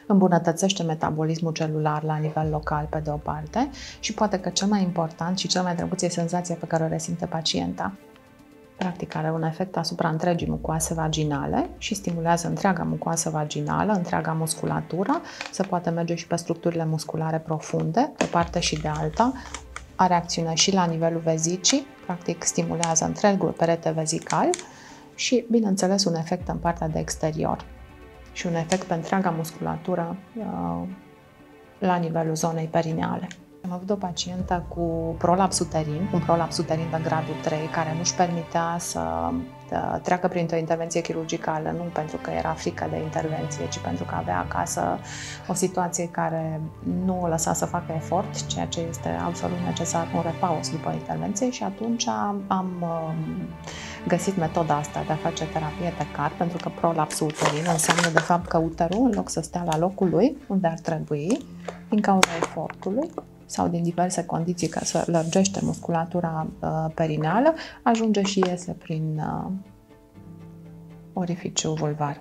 îmbunătățește metabolismul celular la nivel local, pe de o parte, și poate că cel mai important și cel mai drăguț e senzația pe care o resimte pacienta. Practic are un efect asupra întregii mucoase vaginale și stimulează întreaga mucoasă vaginală, întreaga musculatură, se poate merge și pe structurile musculare profunde, de o parte și de alta, are acțiune și la nivelul vezicii, practic stimulează întregul perete vezical și, bineînțeles, un efect în partea de exterior și un efect pe întreaga musculatură la nivelul zonei perineale. Am avut o pacientă cu prolaps uterin, un prolaps uterin de gradul 3, care nu-și permitea să treacă printr-o intervenție chirurgicală, nu pentru că era frică de intervenție, ci pentru că avea acasă o situație care nu o lăsa să facă efort, ceea ce este absolut necesar, un repaus după intervenție, și atunci am găsit metoda asta de a face terapie TECAR, pentru că prolapsul uterin înseamnă de fapt că uterul, în loc să stea la locul lui, unde ar trebui, din cauza efortului sau din diverse condiții ca să lărgește musculatura perineală, ajunge și iese prin orificiul vulvar.